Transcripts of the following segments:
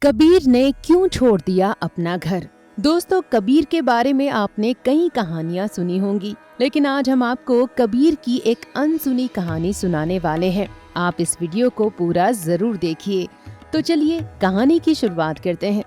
कबीर ने क्यों छोड़ दिया अपना घर। दोस्तों, कबीर के बारे में आपने कई कहानियां सुनी होंगी, लेकिन आज हम आपको कबीर की एक अनसुनी कहानी सुनाने वाले हैं। आप इस वीडियो को पूरा जरूर देखिए। तो चलिए कहानी की शुरुआत करते हैं।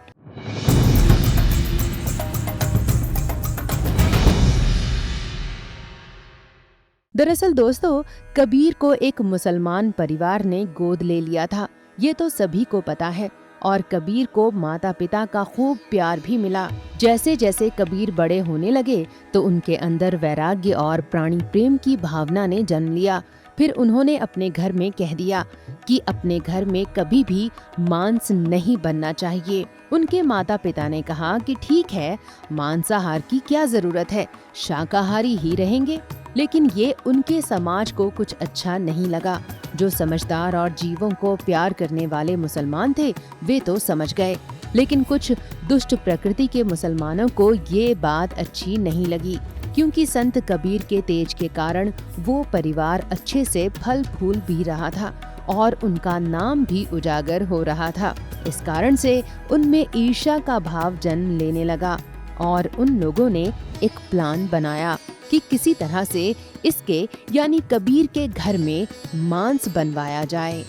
दरअसल दोस्तों, कबीर को एक मुसलमान परिवार ने गोद ले लिया था, ये तो सभी को पता है। और कबीर को माता पिता का खूब प्यार भी मिला। जैसे जैसे कबीर बड़े होने लगे तो उनके अंदर वैराग्य और प्राणी प्रेम की भावना ने जन्म लिया। फिर उन्होंने अपने घर में कह दिया कि अपने घर में कभी भी मांस नहीं बनना चाहिए। उनके माता पिता ने कहा कि ठीक है, मांसाहार की क्या जरूरत है, शाकाहारी ही रहेंगे। लेकिन ये उनके समाज को कुछ अच्छा नहीं लगा। जो समझदार और जीवों को प्यार करने वाले मुसलमान थे वे तो समझ गए, लेकिन कुछ दुष्ट प्रकृति के मुसलमानों को ये बात अच्छी नहीं लगी, क्योंकि संत कबीर के तेज के कारण वो परिवार अच्छे से फल फूल भी रहा था और उनका नाम भी उजागर हो रहा था। इस कारण से उनमें ईर्ष्या का भाव जन्म लेने लगा और उन लोगों ने एक प्लान बनाया कि किसी तरह से इसके यानी कबीर के घर में मांस बनवाया जाए।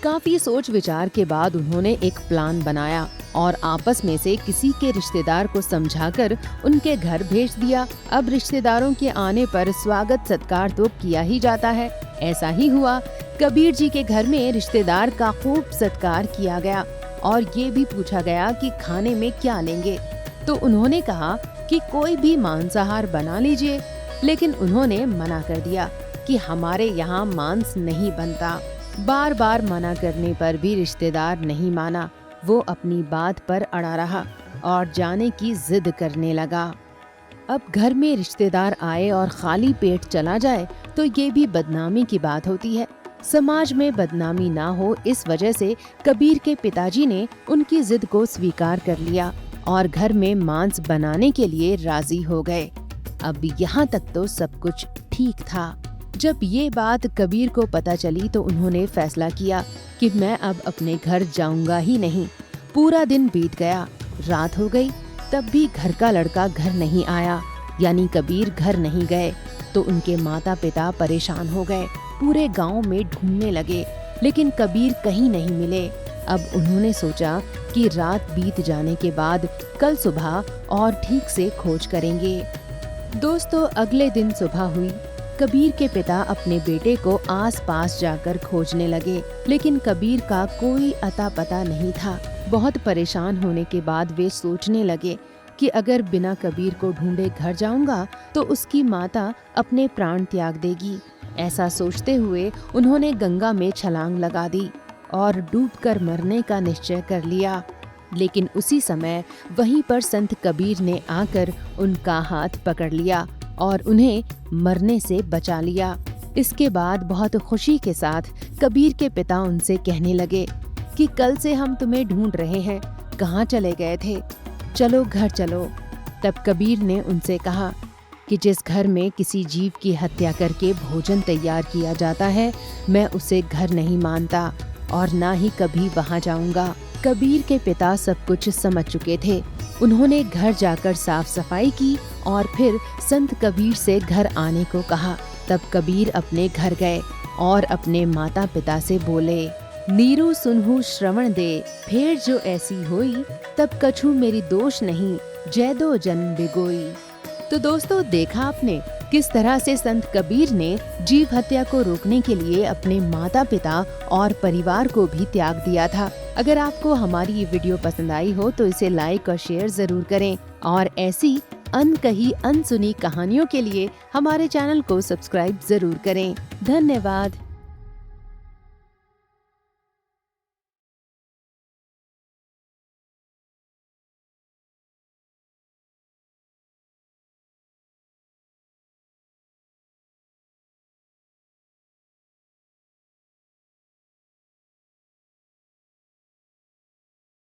काफी सोच विचार के बाद उन्होंने एक प्लान बनाया और आपस में से किसी के रिश्तेदार को समझाकर उनके घर भेज दिया। अब रिश्तेदारों के आने पर स्वागत सत्कार तो किया ही जाता है। ऐसा ही हुआ। कबीर जी के घर में रिश्तेदार का खूब सत्कार किया गया और ये भी पूछा गया कि खाने में क्या लेंगे। तो उन्होंने कहा कि कोई भी मांसाहार बना लीजिए, लेकिन उन्होंने मना कर दिया कि हमारे यहाँ मांस नहीं बनता। बार बार मना करने पर भी रिश्तेदार नहीं माना। वो अपनी बात पर अड़ा रहा और जाने की जिद करने लगा। अब घर में रिश्तेदार आए और खाली पेट चला जाए तो ये भी बदनामी की बात होती है। समाज में बदनामी ना हो, इस वजह से कबीर के पिताजी ने उनकी जिद को स्वीकार कर लिया और घर में मांस बनाने के लिए राजी हो गए। अब यहाँ तक तो सब कुछ ठीक था। जब ये बात कबीर को पता चली तो उन्होंने फैसला किया कि मैं अब अपने घर जाऊंगा ही नहीं। पूरा दिन बीत गया, रात हो गई, तब भी घर का लड़का घर नहीं आया, यानी कबीर घर नहीं गए। तो उनके माता पिता परेशान हो गए, पूरे गांव में ढूंढने लगे, लेकिन कबीर कहीं नहीं मिले। अब उन्होंने सोचा कि रात बीत जाने के बाद कल सुबह और ठीक से खोज करेंगे। दोस्तों, अगले दिन सुबह हुई। कबीर के पिता अपने बेटे को आसपास जाकर खोजने लगे, लेकिन कबीर का कोई अता पता नहीं था। बहुत परेशान होने के बाद वे सोचने लगे कि अगर बिना कबीर को ढूंढे घर जाऊंगा तो उसकी माता अपने प्राण त्याग देगी। ऐसा सोचते हुए उन्होंने गंगा में छलांग लगा दी और डूबकर मरने का निश्चय कर लिया। लेकिन उसी समय वहीं पर संत कबीर ने आकर उनका हाथ पकड़ लिया और उन्हें मरने से बचा लिया। इसके बाद बहुत खुशी के साथ कबीर के पिता उनसे कहने लगे कि कल से हम तुम्हें ढूंढ रहे हैं, कहाँ चले गए थे, चलो घर चलो। तब कबीर ने उनसे कहा कि जिस घर में किसी जीव की हत्या करके भोजन तैयार किया जाता है, मैं उसे घर नहीं मानता और ना ही कभी वहाँ जाऊंगा। कबीर के पिता सब कुछ समझ चुके थे। उन्होंने घर जाकर साफ सफाई की और फिर संत कबीर से घर आने को कहा। तब कबीर अपने घर गए और अपने माता पिता से बोले, नीरू सुनहु श्रवण दे, फेर जो ऐसी होई, तब कछु मेरी दोष नहीं, जय दो जन्म बिगोई। तो दोस्तों, देखा आपने किस तरह से संत कबीर ने जीव हत्या को रोकने के लिए अपने माता पिता और परिवार को भी त्याग दिया था। अगर आपको हमारी ये वीडियो पसंद आई हो तो इसे लाइक और शेयर जरूर करें और ऐसी अनकही अनसुनी कहानियों के लिए हमारे चैनल को सब्सक्राइब जरूर करें। धन्यवाद।